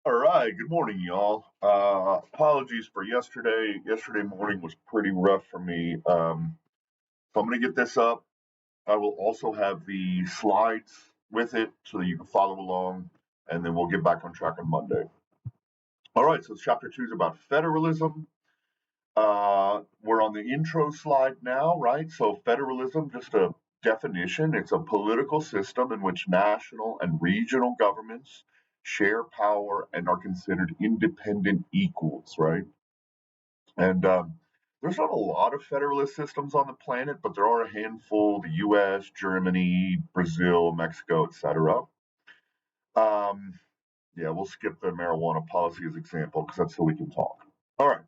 All right, good morning, y'all. Apologies for yesterday. Yesterday morning was pretty rough for me. So I'm going to get this up. I will also have the slides with it so that you can follow along, and then we'll get back on track on Monday. All right, so chapter 2 is about federalism. We're on the intro slide now, right? So, federalism, just a definition, it's a political system in which national and regional governments share power and are considered independent equals, right? And there's not a lot of federalist systems on the planet, but there are a handful: the U.S., Germany, Brazil, Mexico, etc. Um, yeah, we'll skip the marijuana policy as example because that's so we can talk. All right.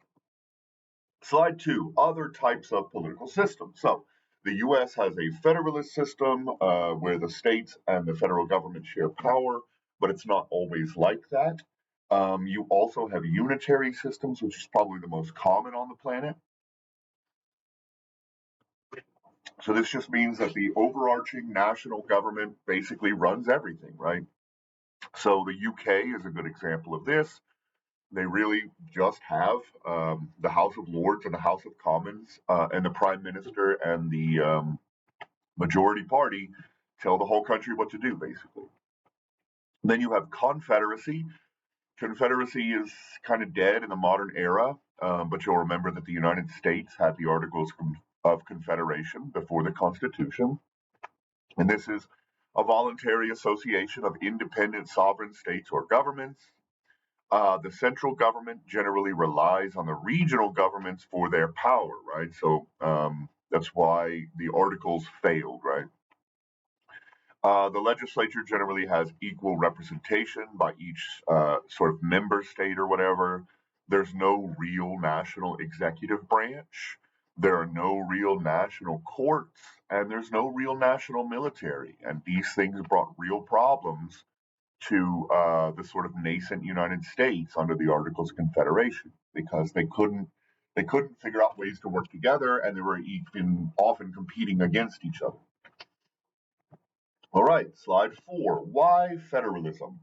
Slide 2, other types of political systems. So the U.S. has a federalist system where the states and the federal government share power, but it's not always like that. You also have unitary systems, which is probably the most common on the planet. So this just means that the overarching national government basically runs everything, right? So the UK is a good example of this. They really just have the House of Lords and the House of Commons and the Prime Minister and the majority party tell the whole country what to do, basically. Then you have Confederacy. Confederacy is kind of dead in the modern era, but you'll remember that the United States had the Articles of Confederation before the Constitution. And this is a voluntary association of independent sovereign states or governments. The central government generally relies on the regional governments for their power, right? So that's why the articles failed, right? The legislature generally has equal representation by each sort of member state or whatever. There's no real national executive branch. There are no real national courts, and there's no real national military. And these things brought real problems to the sort of nascent United States under the Articles of Confederation because they couldn't figure out ways to work together, and they were even often competing against each other. All right, slide 4. Why federalism?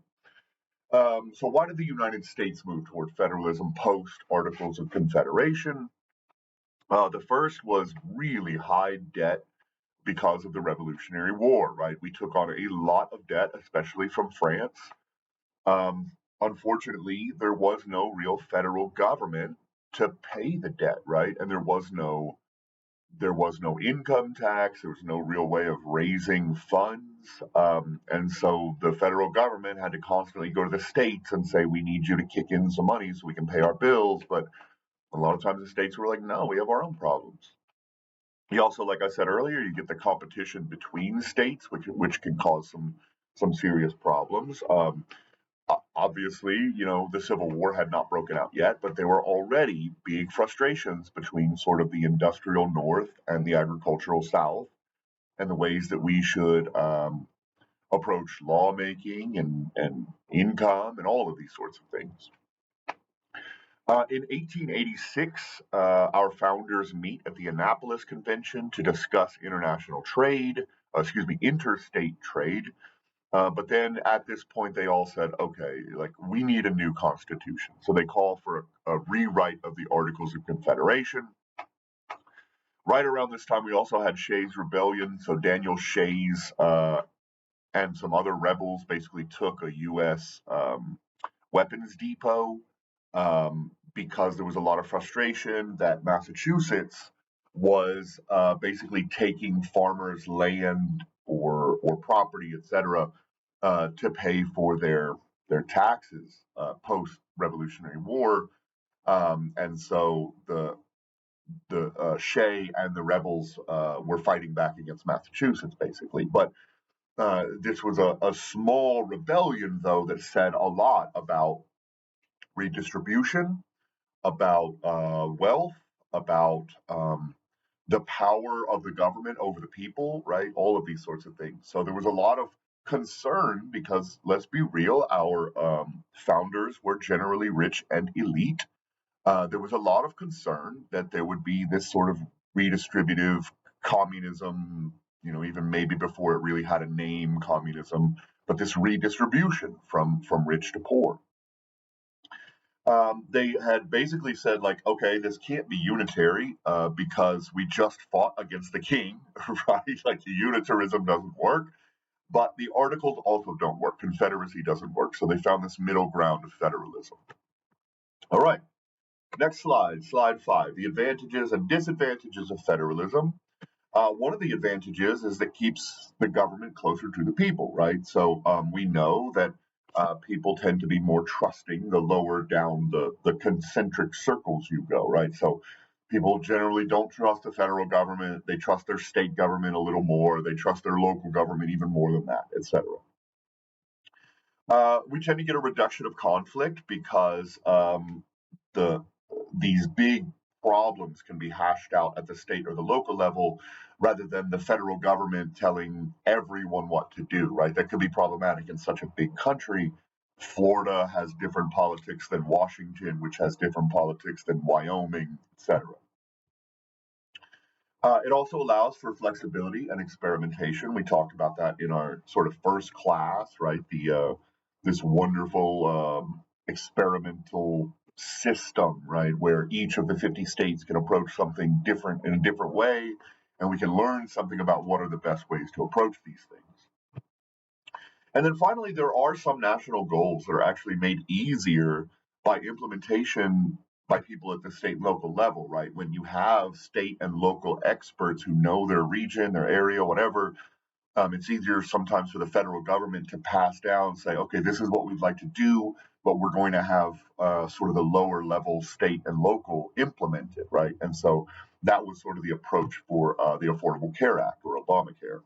So, why did the United States move toward federalism post Articles of Confederation? The first was really high debt because of the Revolutionary War, right? We took on a lot of debt, especially from France. Um, Unfortunately, there was no real federal government to pay the debt, right? And there was no income tax. There was no real way of raising funds. And so the federal government had to constantly go to the states and say, we need you to kick in some money so we can pay our bills. But a lot of times the states were like, no, we have our own problems. You also, like I said earlier, you get the competition between states, which can cause some serious problems. Obviously, the Civil War had not broken out yet, but there were already big frustrations between sort of the industrial North and the agricultural South, and the ways that we should approach lawmaking and income and all of these sorts of things. In 1886, our founders meet at the Annapolis Convention to discuss international trade, interstate trade. But then at this point, they all said, okay, like we need a new constitution. So they call for a rewrite of the Articles of Confederation. Right around this time, we also had Shays' Rebellion. So Daniel Shays and some other rebels basically took a U.S. Weapons depot because there was a lot of frustration that Massachusetts was basically taking farmers' land or property, etc., to pay for their taxes post Revolutionary War, and so the Shay and the rebels were fighting back against Massachusetts, basically. But this was a small rebellion, though, that said a lot about redistribution, about wealth, about the power of the government over the people, right? All of these sorts of things. So there was a lot of concern because, let's be real, our founders were generally rich and elite. There was a lot of concern that there would be this sort of redistributive communism, even maybe before it really had a name, communism, but this redistribution from rich to poor. They had basically said, like, okay, this can't be unitary because we just fought against the king, right? Like, the unitarism doesn't work, but the articles also don't work. Confederacy doesn't work. So they found this middle ground of federalism. All right, next slide, slide 5, the advantages and disadvantages of federalism. One of the advantages is that keeps the government closer to the people, right? So we know that people tend to be more trusting the lower down the concentric circles you go, right? So people generally don't trust the federal government. They trust their state government a little more. They trust their local government even more than that, etc. We tend to get a reduction of conflict because the these big problems can be hashed out at the state or the local level rather than the federal government telling everyone what to do, right? That could be problematic in such a big country. Florida has different politics than Washington, which has different politics than Wyoming, etc. It also allows for flexibility and experimentation. We talked about that in our sort of first class, right? The this wonderful experimental system, right, where each of the 50 states can approach something different in a different way, and we can learn something about what are the best ways to approach these things. And then finally, there are some national goals that are actually made easier by implementation by people at the state and local level, right? When you have state and local experts who know their region, their area, whatever, it's easier sometimes for the federal government to pass down, say, okay, this is what we'd like to do, but we're going to have sort of the lower level state and local implement it, right? And so that was sort of the approach for the Affordable Care Act or Obamacare.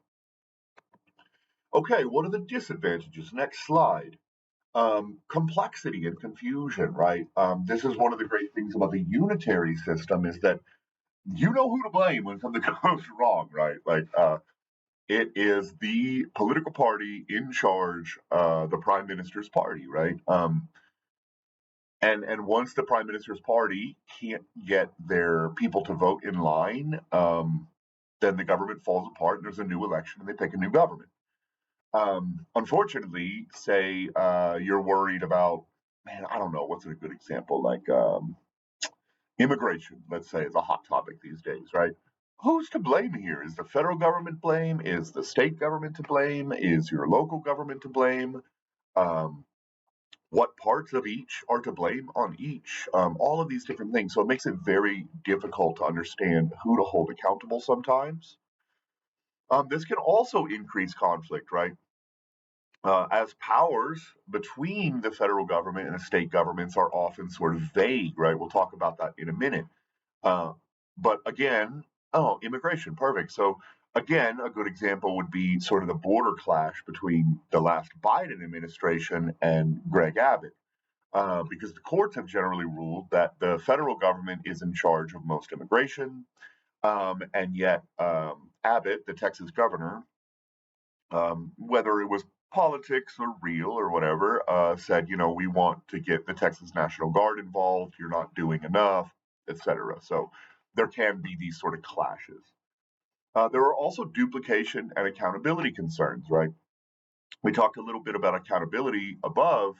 Okay, what are the disadvantages? Next slide. Complexity and confusion, right? This is one of the great things about the unitary system is that you know who to blame when something goes wrong, right? Like it is the political party in charge, the prime minister's party, right? And once the prime minister's party can't get their people to vote in line, then the government falls apart and there's a new election and they pick a new government. Unfortunately, say you're worried about, man, I don't know, what's a good example? Like immigration, let's say, is a hot topic these days, right? Who's to blame here? Is the federal government blame? Is the state government to blame? Is your local government to blame? Um, what parts of each are to blame on each? All of these different things. So it makes it very difficult to understand who to hold accountable sometimes. This can also increase conflict, right? As powers between the federal government and the state governments are often sort of vague, right? We'll talk about that in a minute. Uh, but again, oh, immigration, perfect. So again, a good example would be sort of the border clash between the last Biden administration and Greg Abbott. Because the courts have generally ruled that the federal government is in charge of most immigration, and yet Abbott, the Texas governor, whether it was politics or real or whatever, said, you know, we want to get the Texas National Guard involved. You're not doing enough, etc. So there can be these sort of clashes. There are also duplication and accountability concerns, right? We talked a little bit about accountability above,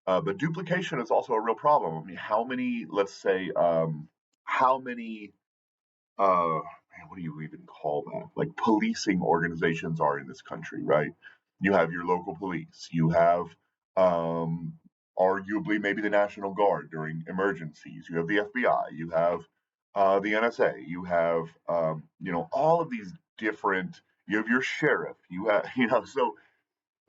but duplication is also a real problem. I mean, how many, let's say, how many man, what do you even call that? Like policing organizations are in this country, right? You have your local police. You have um, arguably maybe the National Guard during emergencies. You have the FBI. You have the NSA. You have you know, all of these different. You have your sheriff. You have you know, so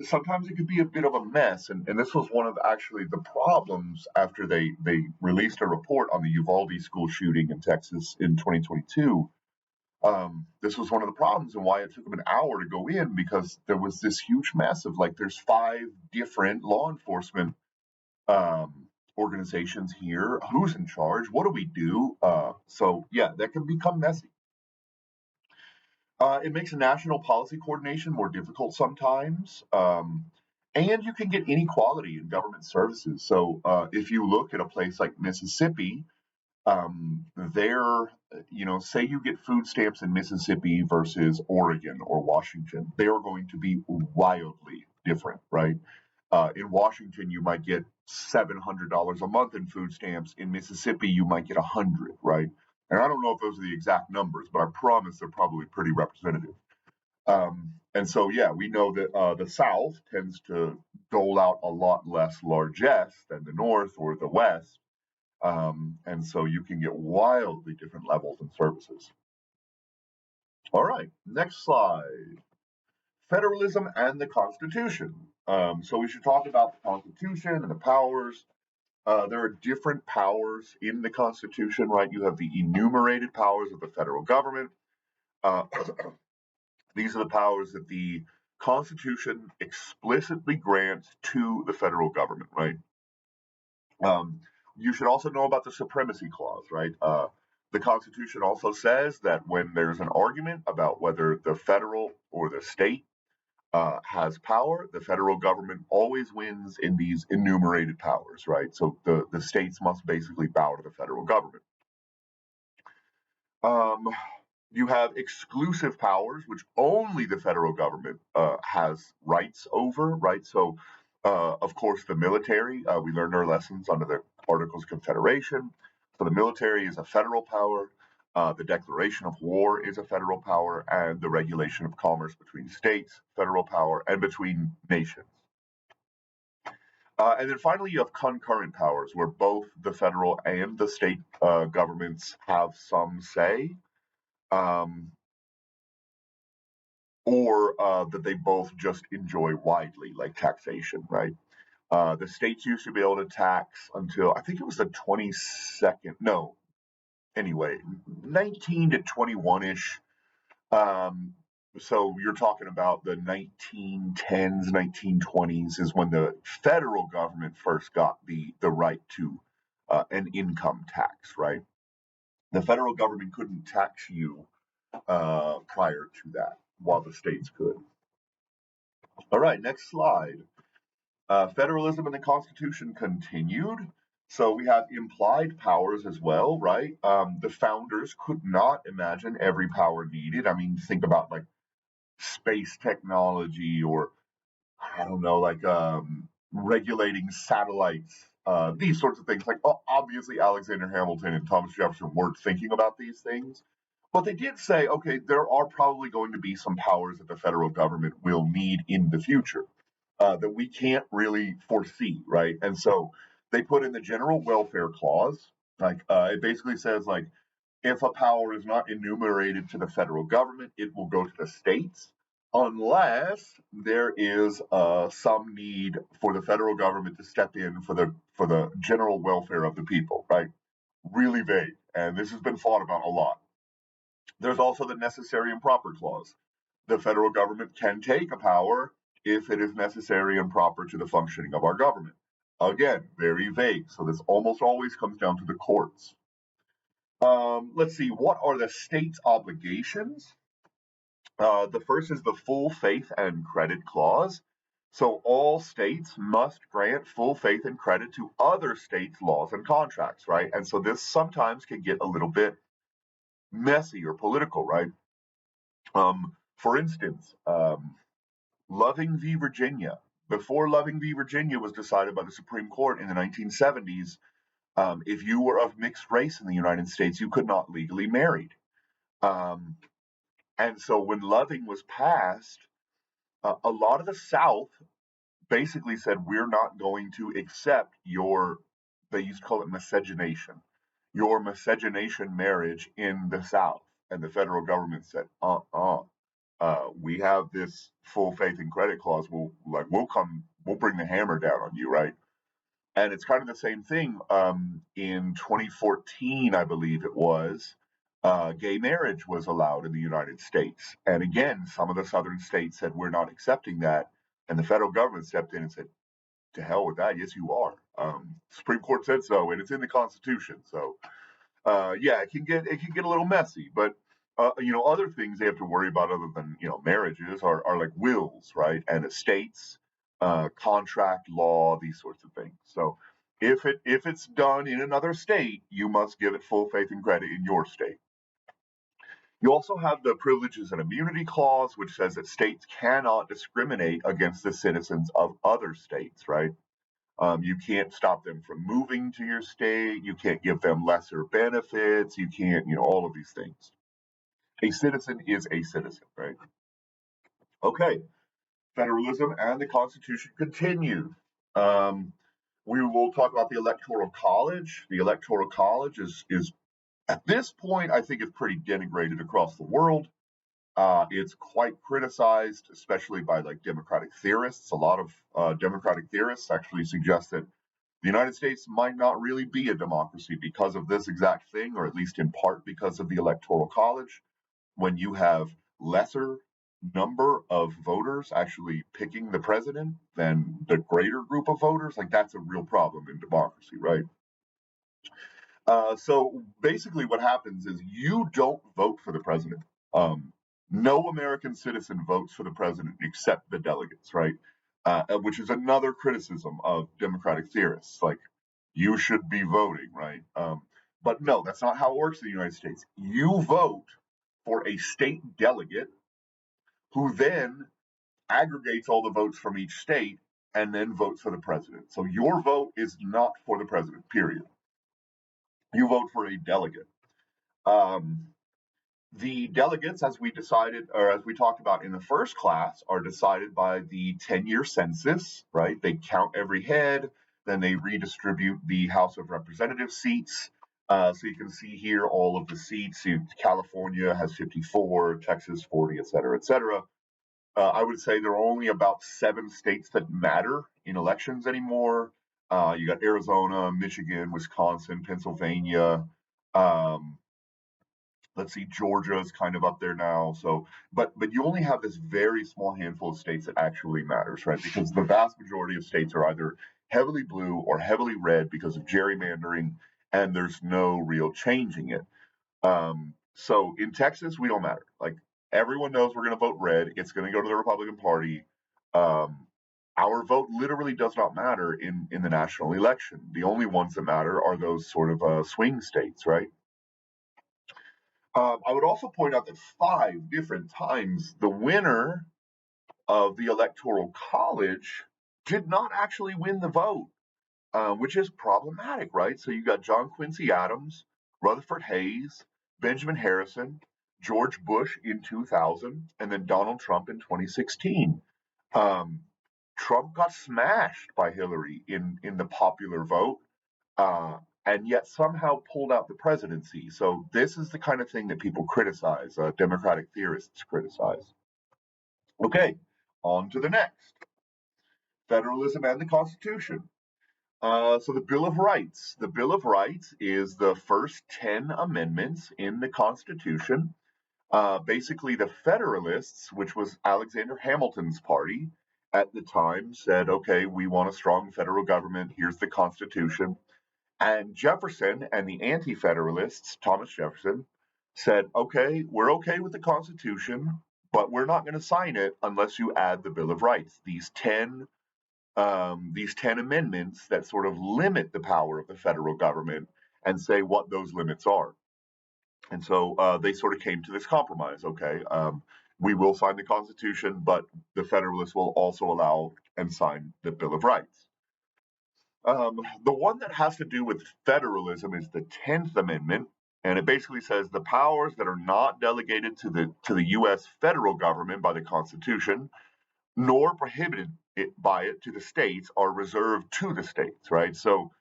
sometimes it could be a bit of a mess. And this was one of actually the problems after they released a report on the Uvalde school shooting in Texas in 2022. This was one of the problems and why it took them an hour to go in because there was this huge mess of like there's 5 different law enforcement organizations here. Who's in charge? What do we do? So yeah, that can become messy. It makes national policy coordination more difficult sometimes. And you can get inequality in government services. So if you look at a place like Mississippi, there, you know, say you get food stamps in Mississippi versus Oregon or Washington, they are going to be wildly different, right? In Washington, you might get $700 a month in food stamps. In Mississippi, you might get 100, right? And I don't know if those are the exact numbers, but I promise they're probably pretty representative. And so, yeah, we know that the South tends to dole out a lot less largesse than the North or the West. And so you can get wildly different levels and services. All right, next slide. Federalism and the Constitution. So we should talk about the Constitution and the powers. There are different powers in the Constitution, right? You have the enumerated powers of the federal government. Uh, these are the powers that the Constitution explicitly grants to the federal government, right? Um, you should also know about the Supremacy Clause, right? The Constitution also says that when there's an argument about whether the federal or the state has power, the federal government always wins in these enumerated powers, right? So the states must basically bow to the federal government. Um, you have exclusive powers, which only the federal government has rights over, right? So, of course, the military, we learned our lessons under the Articles of Confederation. So the military is a federal power. The declaration of war is a federal power, and the regulation of commerce between states, federal power, and between nations. And then finally, you have concurrent powers, where both the federal and the state governments have some say. Um, or that they both just enjoy widely, like taxation, right? The states used to be able to tax until I think it was the 22nd, no, anyway, 19 to 21 ish. Um, so you're talking about the 1910s, 1920s is when the federal government first got the right to an income tax, right? The federal government couldn't tax you prior to that, while the states could. All right, next slide. Federalism in the Constitution continued. So we have implied powers as well, right? The founders could not imagine every power needed. I mean, think about like space technology or, I don't know, like regulating satellites, these sorts of things. Like, obviously, Alexander Hamilton and Thomas Jefferson weren't thinking about these things. But they did say, okay, there are probably going to be some powers that the federal government will need in the future that we can't really foresee, right? And so they put in the general welfare clause. Like it basically says, like, if a power is not enumerated to the federal government, it will go to the states, unless there is some need for the federal government to step in for the general welfare of the people, right? Really vague, and this has been fought about a lot. There's also the necessary and proper clause. The federal government can take a power if it is necessary and proper to the functioning of our government. Again, very vague. So this almost always comes down to the courts. Let's see, what are the state's obligations? The first is the full faith and credit clause. So all states must grant full faith and credit to other states' laws and contracts, right? And so this sometimes can get a little bit messy or political, right? For instance, Loving v. Virginia. Before Loving v. Virginia was decided by the Supreme Court in the 1970s, if you were of mixed race in the United States, you could not legally marry. Um, and so when Loving was passed, a lot of the South basically said, we're not going to accept your, they used to call it miscegenation, your miscegenation marriage in the South. And the federal government said, we have this full faith and credit clause. We'll bring the hammer down on you, right? And it's kind of the same thing. In 2014, I believe it was, gay marriage was allowed in the United States. And again, some of the southern states said, we're not accepting that. And the federal government stepped in and said, to hell with that. Yes, you are. Supreme Court said so, and it's in the Constitution. So yeah, it can get a little messy, but other things they have to worry about other than marriages are like wills, right, and estates, contract law, these sorts of things. So if it's done in another state, you must give it full faith and credit in your state. You also have the Privileges and Immunity Clause, which says that states cannot discriminate against the citizens of other states, right? You can't stop them from moving to your state. You can't give them lesser benefits. You can't, all of these things. A citizen is a citizen, right? Okay, federalism and the Constitution continued. Um, we will talk about the Electoral College. The Electoral College is at this point, I think, is pretty denigrated across the world. It's quite criticized, especially by like democratic theorists. A lot of democratic theorists actually suggest that the United States might not really be a democracy because of this exact thing, or at least in part because of the Electoral College. When you have lesser number of voters actually picking the president than the greater group of voters, like that's a real problem in democracy, right? So basically, what happens is you don't vote for the president. Um, no American citizen votes for the president except the delegates, right? Which is another criticism of democratic theorists. Like, you should be voting, right? But no, that's not how it works in the United States. You vote for a state delegate who then aggregates all the votes from each state and then votes for the president. So your vote is not for the president, period. You vote for a delegate. Um, the delegates, as we decided, or as we talked about in the first class, are decided by the 10-year census, right? They count every head, then they redistribute the House of Representatives seats. So you can see here all of the seats. California has 54, Texas 40, et cetera, et cetera. I would say there are only about 7 states that matter in elections anymore. You got Arizona, Michigan, Wisconsin, Pennsylvania. Um, let's see, Georgia is kind of up there now. So, but you only have this very small handful of states that actually matters, right? Because the vast majority of states are either heavily blue or heavily red because of gerrymandering, and there's no real changing it. So in Texas, we don't matter. Like, everyone knows we're going to vote red. It's going to go to the Republican Party. Um, our vote literally does not matter in the national election. The only ones that matter are those sort of swing states, right? I would also point out that 5 different times the winner of the Electoral College did not actually win the vote, which is problematic, right? So you got John Quincy Adams, Rutherford Hayes, Benjamin Harrison, George Bush in 2000, and then Donald Trump in 2016. Um, Trump got smashed by Hillary in the popular vote, uh, and yet somehow pulled out the presidency. So this is the kind of thing that people criticize, Democratic theorists criticize. Okay, on to the next: federalism and the Constitution. So the Bill of Rights. The Bill of Rights is the first 10 amendments in the Constitution. Basically, the Federalists, which was Alexander Hamilton's party at the time, said, okay, we want a strong federal government. Here's the Constitution. And Jefferson and the Anti Federalists, Thomas Jefferson, said, okay, we're okay with the Constitution, but we're not going to sign it unless you add the Bill of Rights. These 10 amendments that sort of limit the power of the federal government and say what those limits are. And so they sort of came to this compromise. Okay, we will sign the Constitution, but the Federalists will also allow and sign the Bill of Rights. The one that has to do with federalism is the 10th Amendment, and it basically says the powers that are not delegated to the U.S. federal government by the Constitution, nor prohibited by it to the states, are reserved to the states. Right. So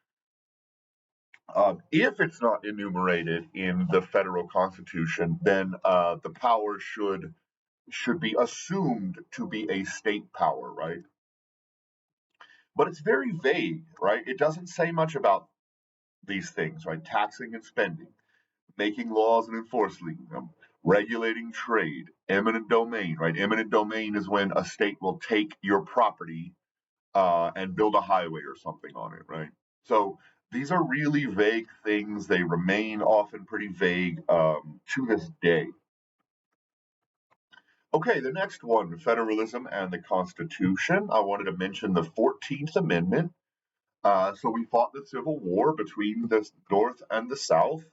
if it's not enumerated in the federal Constitution, then the power should be assumed to be a state power. Right. But it's very vague. Right. It doesn't say much about these things. Right. Taxing and spending, making laws and enforcing them, regulating trade, eminent domain, right? Eminent domain is when a state will take your property and build a highway or something on it, right? So these are really vague things. They remain often pretty vague to this day. Okay, the next one: federalism and the Constitution. I wanted to mention the 14th Amendment. So we fought the Civil War between the North and the South.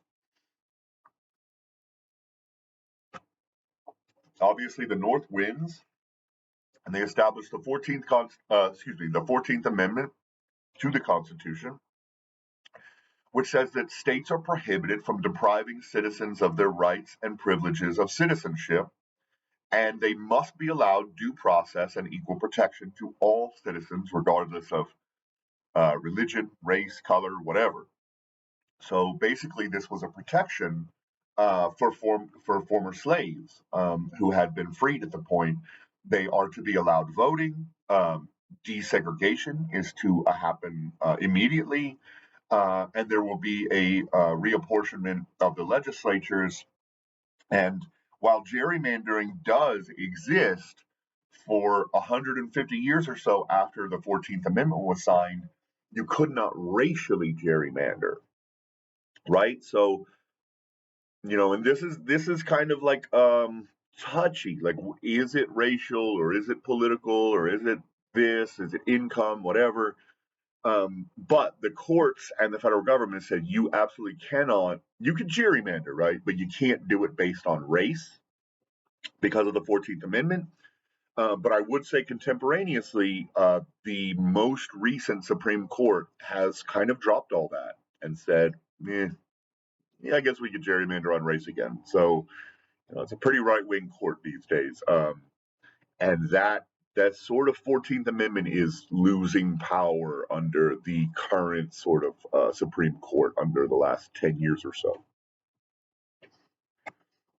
obviously the North wins, and they established the 14th Amendment to the Constitution, which says that states are prohibited from depriving citizens of their rights and privileges of citizenship, and they must be allowed due process and equal protection to all citizens, regardless of religion, race, color, whatever. So basically, this was a protection for former slaves who had been freed at the point. They are to be allowed voting. Desegregation is to happen immediately, and there will be a reapportionment of the legislatures. And while gerrymandering does exist for 150 years or so after the 14th Amendment was signed, you could not racially gerrymander, right? So, and this is kind of like touchy. Like, is it racial or is it political or is it this? Is it income? Whatever. But the courts and the federal government said you absolutely cannot. You can gerrymander, right? But you can't do it based on race because of the 14th Amendment. But I would say contemporaneously, the most recent Supreme Court has kind of dropped all that and said, yeah, I guess we could gerrymander on race again. So it's a pretty right wing court these days. And that sort of 14th Amendment is losing power under the current sort of Supreme Court under the last 10 years or so.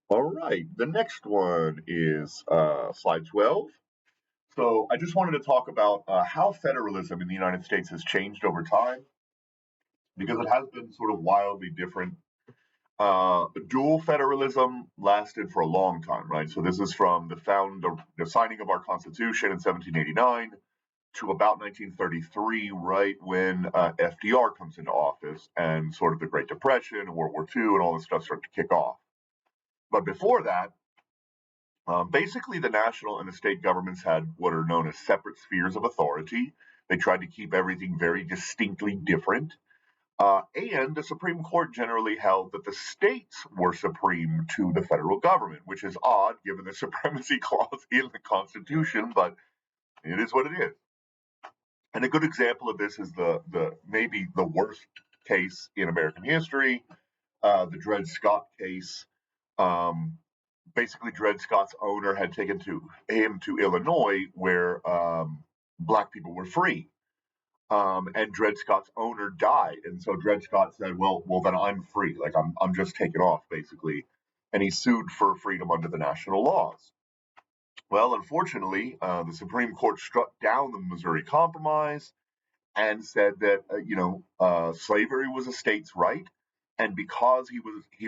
All right, the next one is slide 12. So I just wanted to talk about how federalism in the United States has changed over time, because it has been sort of wildly different. Dual federalism lasted for a long time, right? So this is from the signing of our Constitution in 1789 to about 1933, right when FDR comes into office, and sort of the Great Depression and World War II and all this stuff start to kick off. But before that, basically the national and the state governments had what are known as separate spheres of authority. They tried to keep everything very distinctly different. And the Supreme Court generally held that the states were supreme to the federal government, which is odd given the supremacy clause in the Constitution, but it is what it is. And a good example of this is the maybe the worst case in American history, the Dred Scott case. Basically, Dred Scott's owner had taken him to Illinois, where black people were free. And Dred Scott's owner died, and so Dred Scott said, "Well, then I'm free. Like I'm just taken off, basically." And he sued for freedom under the national laws. Well, unfortunately, the Supreme Court struck down the Missouri Compromise and said that slavery was a state's right, and because he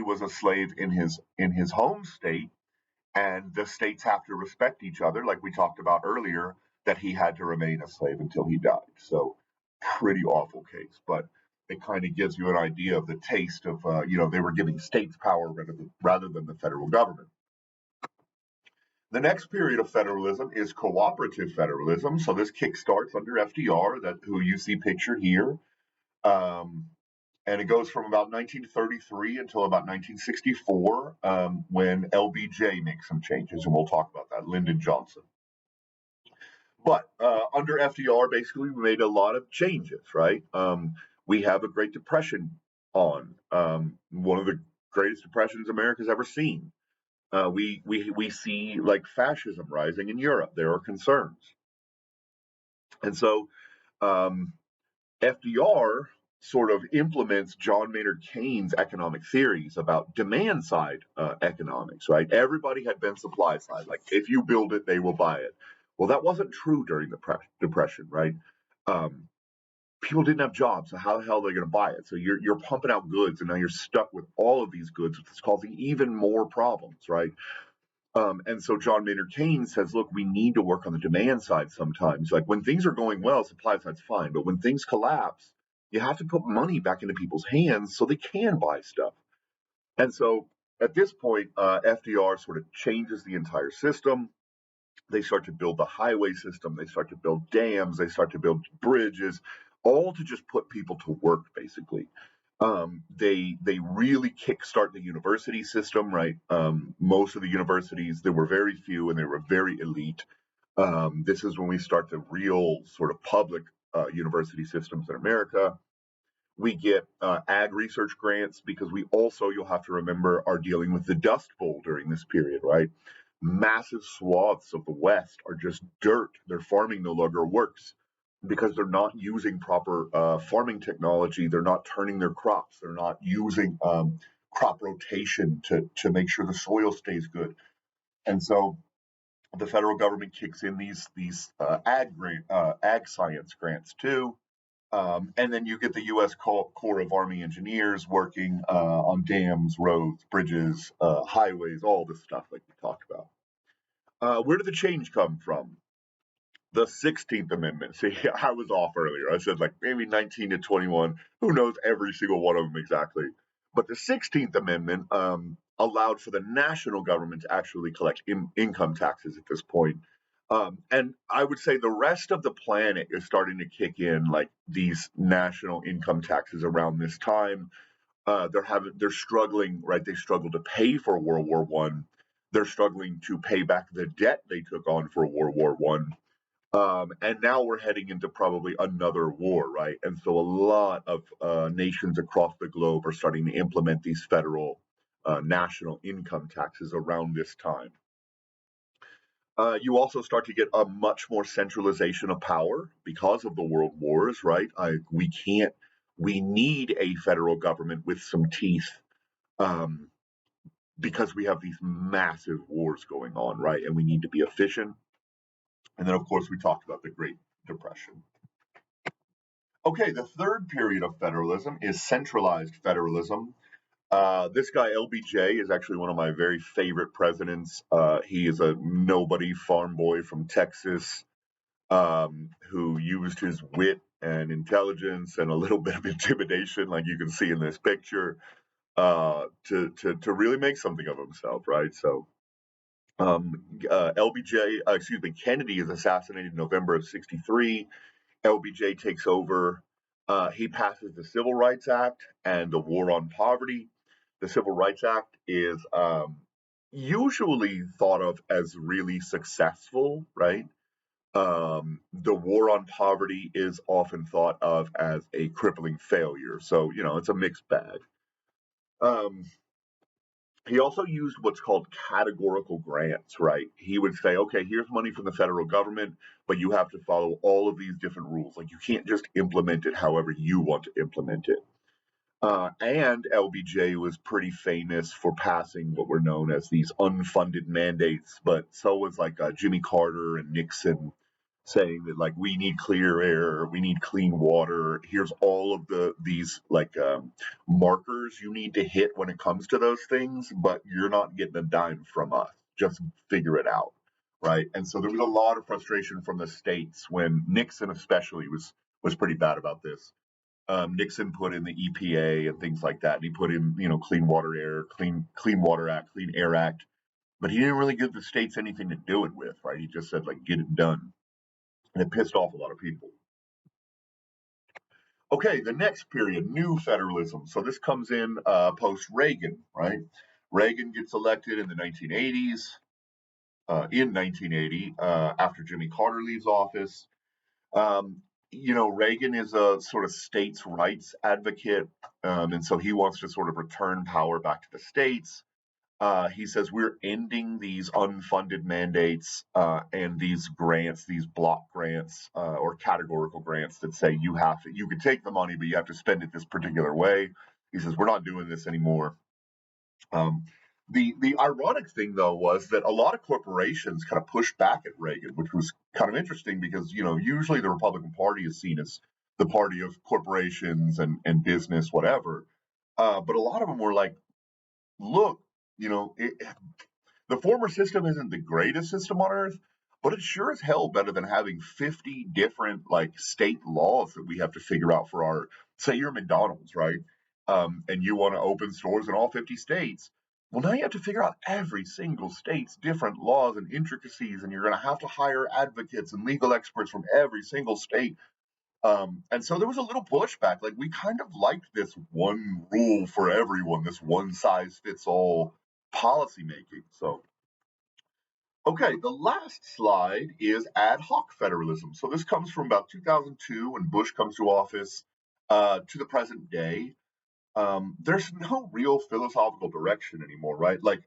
was a slave in his home state, and the states have to respect each other, like we talked about earlier, that he had to remain a slave until he died. So, pretty awful case, but it kind of gives you an idea of the taste of they were giving states power rather than the federal government. The next period of federalism is cooperative federalism. So this kickstarts under FDR, who you see pictured here. And it goes from about 1933 until about 1964, when LBJ makes some changes, and we'll talk about that, Lyndon Johnson. But under FDR, basically, we made a lot of changes, right? We have a Great Depression on, one of the greatest depressions America's ever seen. We see like fascism rising in Europe. There are concerns, and so FDR sort of implements John Maynard Keynes' economic theories about demand side economics. Right? Everybody had been supply side. Like if you build it, they will buy it. Well, that wasn't true during the Depression, right? People didn't have jobs, so how the hell are they going to buy it? So you're pumping out goods, and now you're stuck with all of these goods, which is causing even more problems, right? And so John Maynard Keynes says, look, we need to work on the demand side sometimes. Like when things are going well, supply side's fine. But when things collapse, you have to put money back into people's hands so they can buy stuff. And so at this point, FDR sort of changes the entire system. They start to build the highway system. They start to build dams. They start to build bridges, all to just put people to work, basically. They really kickstart the university system, right? Most of the universities, there were very few and they were very elite. This is when we start the real sort of public university systems in America. We get ag research grants because we also, you'll have to remember, are dealing with the Dust Bowl during this period, right? Massive swaths of the West are just dirt. Their farming no longer works because they're not using proper farming technology. They're not turning their crops. They're not using crop rotation to make sure the soil stays good. And so the federal government kicks in these ag science grants too, and then you get the U.S. Corps of Army Engineers working on dams, roads, bridges, highways, all this stuff like we talked about. Where did the change come from? The 16th Amendment. See, I was off earlier. I said like maybe 19 to 21. Who knows every single one of them exactly? But the 16th Amendment allowed for the national government to actually collect income taxes at this point. And I would say the rest of the planet is starting to kick in like these national income taxes around this time. They're struggling, right? They struggle to pay for World War One. They're struggling to pay back the debt they took on for World War One, and now we're heading into probably another war, right? And so a lot of nations across the globe are starting to implement these federal national income taxes around this time. You also start to get a much more centralization of power because of the world wars, right? We can't, we need a federal government with some teeth um, because we have these massive wars going on, right? And we need to be efficient. And then, of course, we talked about the Great Depression. Okay, the third period of federalism is centralized federalism. This guy, LBJ, is actually one of my very favorite presidents. He is a nobody farm boy from Texas who used his wit and intelligence and a little bit of intimidation, like you can see in this picture, to really make something of himself, right? So, Kennedy is assassinated in November of '63. LBJ takes over. He passes the Civil Rights Act and the War on Poverty. The Civil Rights Act is usually thought of as really successful, right? The War on Poverty is often thought of as a crippling failure. So, you know, it's a mixed bag. Um, he also used what's called categorical grants, right? He would say, okay, here's money from the federal government, but you have to follow all of these different rules. Like you can't just implement it however you want to implement it. And LBJ was pretty famous for passing what were known as these unfunded mandates, but so was like Jimmy Carter and Nixon saying that like we need clear air, we need clean water. Here's all of these like markers you need to hit when it comes to those things, but you're not getting a dime from us. Just figure it out, right? And so there was a lot of frustration from the states when Nixon, especially, was pretty bad about this. Nixon put in the EPA and things like that. And he put in, you know, Clean Water Air, Clean Water Act, Clean Air Act, but he didn't really give the states anything to do it with, right? He just said like get it done, and it pissed off a lot of people. Okay, the next period, new federalism. So this comes in post Reagan, right? Reagan gets elected in the 1980s. In 1980, after Jimmy Carter leaves office, um, you know, Reagan is a sort of states' rights advocate, and so he wants to sort of return power back to the states. He says we're ending these unfunded mandates and these grants, these block grants or categorical grants that say you can take the money, but you have to spend it this particular way. He says we're not doing this anymore. Um, the ironic thing though was that a lot of corporations kind of pushed back at Reagan, which was kind of interesting because you know usually the Republican Party is seen as the party of corporations and business, whatever. But a lot of them were like, look, you know, the former system isn't the greatest system on earth, but it's sure as hell better than having 50 different like state laws that we have to figure out for our, say you're McDonald's, right? And you want to open stores in all 50 states. Well, now you have to figure out every single state's different laws and intricacies, and you're going to have to hire advocates and legal experts from every single state. And so there was a little pushback. Like we kind of liked this one rule for everyone, this one size fits all policy making. So, okay, the last slide is ad hoc federalism. So this comes from about 2002 when Bush comes to office to the present day. There's no real philosophical direction anymore, right? Like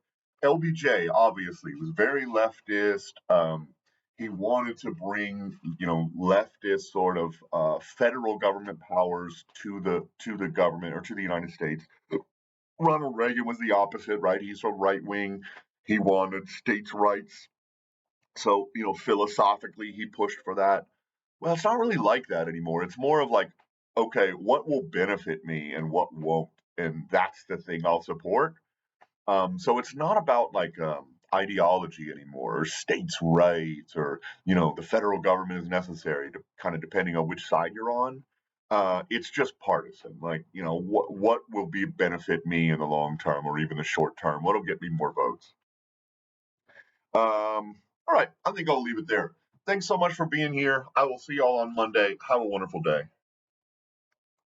LBJ obviously was very leftist. He wanted to bring, leftist sort of federal government powers to the government or to the United States. Ronald Reagan was the opposite, right? He's a right wing. He wanted states' rights. So, philosophically, he pushed for that. Well, it's not really like that anymore. It's more of like, okay, what will benefit me and what won't, and that's the thing I'll support. So it's not about like ideology anymore, or states' rights, or the federal government is necessary, to kind of depending on which side you're on. It's just partisan. Like, what will be benefit me in the long term, or even the short term? What'll get me more votes? All right, I think I'll leave it there. Thanks so much for being here. I will see y'all on Monday. Have a wonderful day.